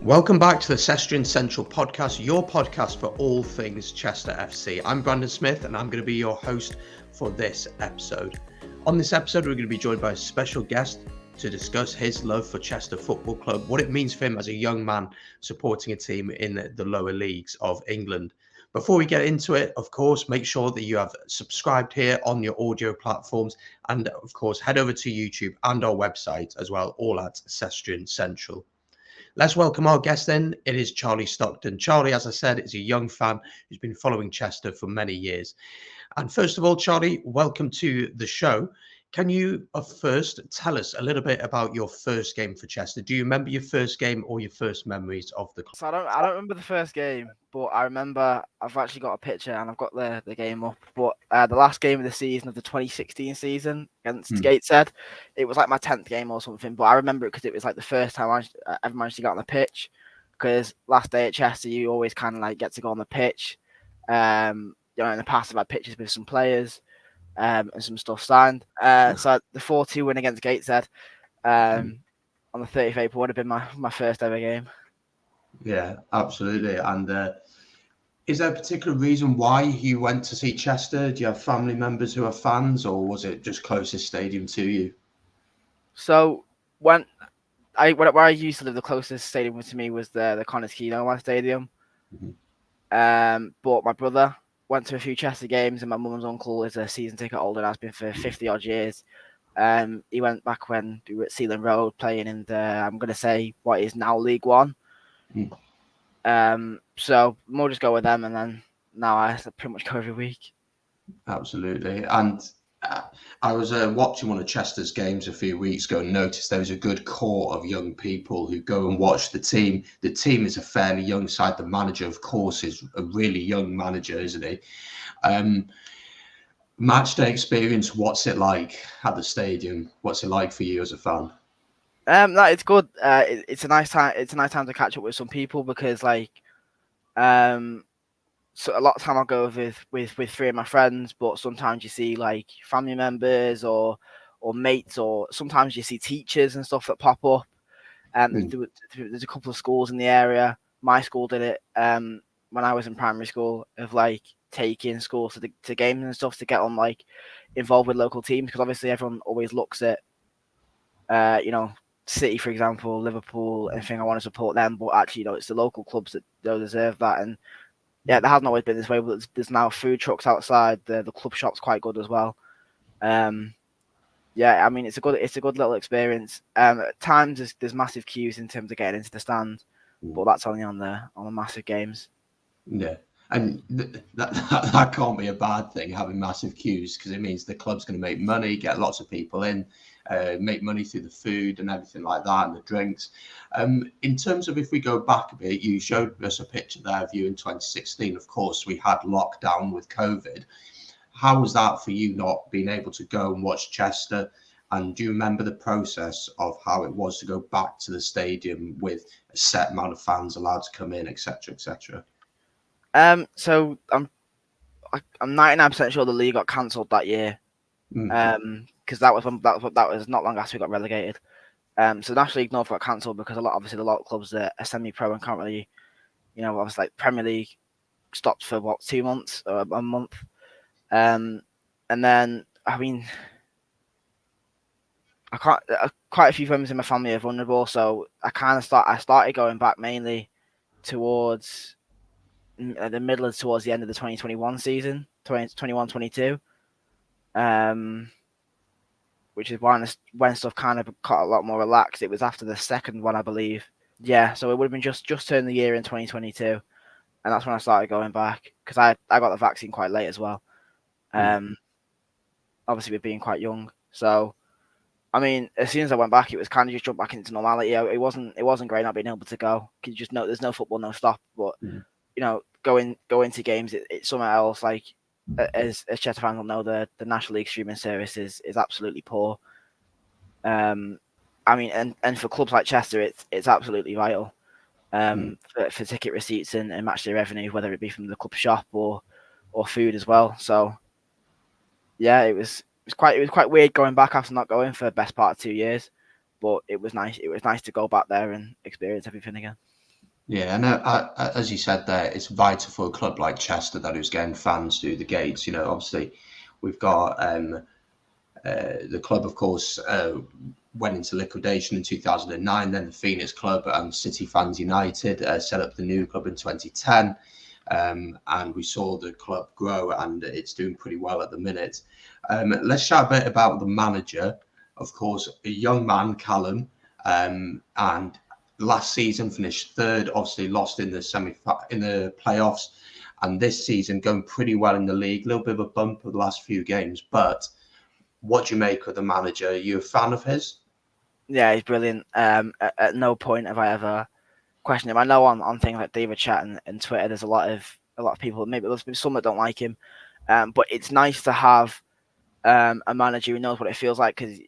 Welcome back to the Cestrian Central Podcast, your podcast for all things Chester FC. I'm Brandon Smith and I'm going to be your host for this episode. On this episode, we're going to be joined by a special guest to discuss his love for Chester Football Club, what it means for him as a young man supporting a team in the lower leagues of England. Before we get into it, of course, make sure that you have subscribed here on your audio platforms and, of course, head over to YouTube and our website as well, all at Cestrian Central. Let's welcome our guest then. It is Charlie Stockton. Charlie, as I said, is a young fan who's been following Chester for many years. And first of all, Charlie, welcome to the show. Can you first tell us a little bit about your first game for Chester? Do you remember your first game or your first memories of the club? So I don't remember the first game, but I remember I've actually got a picture and I've got the game up. But the last game of the season of the 2016 season against Gateshead, it was like my 10th game or something. But I remember it because it was like the first time I ever managed to get on the pitch. Because last day at Chester, you always kind of like get to go on the pitch. In the past I've had pictures with some players and some stuff signed. So the 4-2 win against Gateshead on the 30th of April would have been my first ever game. Yeah, absolutely. And is there a particular reason why you went to see Chester? Do you have family members who are fans, or was it just closest stadium to you? So where I used to live, the closest stadium to me was the Connors Keno Stadium. But my brother went to a few Chester games, and my mum's uncle is a season ticket holder and has been for 50 odd years. He went back when we were at Sealand Road playing in the, I'm going to say, what is now League One. So we'll just go with them, and then now I pretty much go every week. Absolutely. And I was watching one of Chester's games a few weeks ago and noticed there was a good core of young people who go and watch the team. The team is a fairly young side. The manager, of course, is a really young manager, isn't he? Match day experience, what's it like at the stadium? What's it like for you as a fan? No, it's good. It's a nice time. It's a nice time to catch up with some people because, like, so a lot of time I'll go with three of my friends, but sometimes you see like family members or mates, or sometimes you see teachers and stuff that pop up. There's a couple of schools in the area. My school did it when I was in primary school, of like taking schools to games and stuff to get on like involved with local teams, because obviously everyone always looks at City, for example, Liverpool, anything. I want to support them, but actually, it's the local clubs that don't deserve that. And yeah, there hasn't always been this way, but there's now food trucks outside. The club shop's quite good as well. Yeah, I mean it's a good little experience. At times there's massive queues in terms of getting into the stand, but that's only on the massive games. Yeah. And that can't be a bad thing, having massive queues, because it means the club's going to make money, get lots of people in, make money through the food and everything like that, and the drinks. In terms of, if we go back a bit, you showed us a picture there of you in 2016. Of course, we had lockdown with COVID. How was that for you, not being able to go and watch Chester? And do you remember the process of how it was to go back to the stadium with a set amount of fans allowed to come in, etc., etc.? So I'm 99% sure the league got cancelled that year. Because that was not long after we got relegated. So the National League North got cancelled because a lot of clubs that are semi-pro and can't really, obviously like Premier League stopped for 2 months or a month. And then, I mean, quite a few members in my family are vulnerable, so I started going back mainly towards the middle and towards the end of the 2021 season, 2021-22, which is when stuff kind of got a lot more relaxed. It was after the second one, I believe. Yeah, so it would have been just turned the year in 2022, and that's when I started going back, because I got the vaccine quite late as well. Obviously with being quite young, so I mean, as soon as I went back, it was kind of just jump back into normality. It wasn't great not being able to go. You just know there's no football, no stop. But going to games, it's something else. Like as Chester fans will know, the National League streaming service is absolutely poor. I mean, and for clubs like Chester, it's absolutely vital for ticket receipts and match day revenue, whether it be from the club shop or food as well. So yeah, it was quite weird going back after not going for the best part of 2 years, but it was nice. It was nice to go back there and experience everything again. Yeah, and as you said there, it's vital for a club like Chester that is getting fans through the gates. Obviously, we've got the club, of course, went into liquidation in 2009. Then the Phoenix Club and City Fans United set up the new club in 2010. And we saw the club grow, and it's doing pretty well at the minute. Let's chat a bit about the manager. Of course, a young man, Callum, and last season finished third. Obviously, lost in the playoffs, and this season going pretty well in the league. A little bit of a bump of the last few games, but what do you make of the manager? Are you a fan of his? Yeah, he's brilliant. At no point have I ever questioned him. I know on things like David Chat and Twitter, there's a lot of people. Maybe there's some that don't like him, but it's nice to have a manager who knows what it feels like, because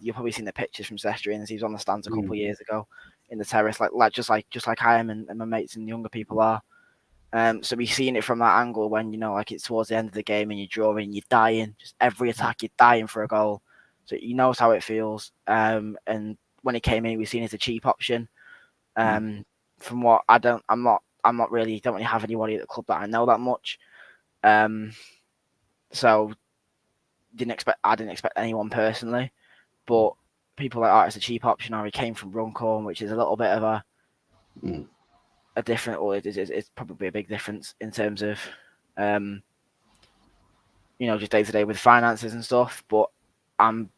you've probably seen the pictures from Cestrian. He was on the stands a couple of years ago in the terrace, just like I am and my mates and younger people are. So we've seen it from that angle when it's towards the end of the game and you're drawing, you're dying. Just every attack, you're dying for a goal. So he knows how it feels. And when he came in, we've seen it as a cheap option. From what don't really have anybody at the club that I know that much. So I didn't expect anyone personally, but people like, it's a cheap option, or he came from Runcorn, which is a little bit of a different, or it's probably a big difference in terms of just day to day with finances and stuff. But I'm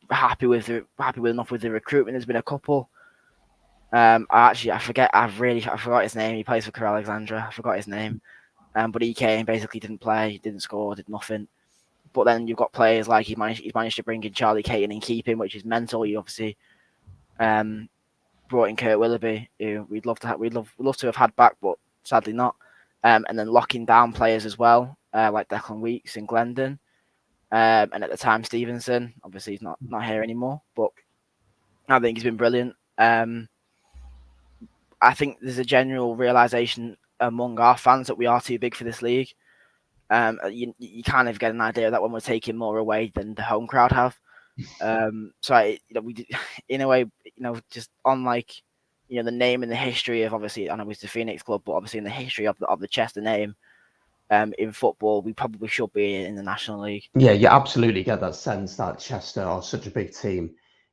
happy enough with the recruitment. There's been a couple. I forgot his name. He plays for Corel Alexandra. I forgot his name. But he came, basically didn't play, didn't score, did nothing. But then you've got players like he's managed to bring in Charlie Stockton and keep him, which is mental. He obviously brought in Kurt Willoughby, who we'd love to have had back, but sadly not. And then locking down players as well, like Declan Weeks and Glendon, and at the time Stevenson. Obviously he's not here anymore, but I think he's been brilliant. I think there's a general realization among our fans that we are too big for this league. You kind of get an idea of that when we're taking more away than the home crowd have. We did, in a way, just on the name and the history of, obviously, I know it's the Phoenix Club, but obviously in the history of the Chester name in football, we probably should be in the National League. Yeah, you absolutely get that sense that Chester are such a big team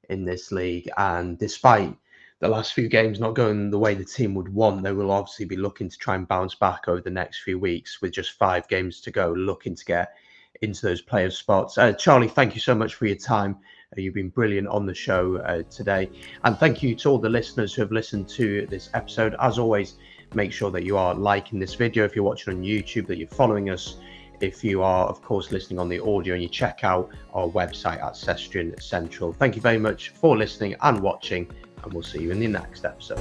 in this league, and despite the last few games not going the way the team would want, they will obviously be looking to try and bounce back over the next few weeks with just 5 games to go, looking to get into those playoff spots. Charlie, thank you so much for your time. You've been brilliant on the show today. And thank you to all the listeners who have listened to this episode. As always, make sure that you are liking this video if you're watching on YouTube, that you're following us. If you are, of course, listening on the audio, and you check out our website at Cestrian Central. Thank you very much for listening and watching, and we'll see you in the next episode.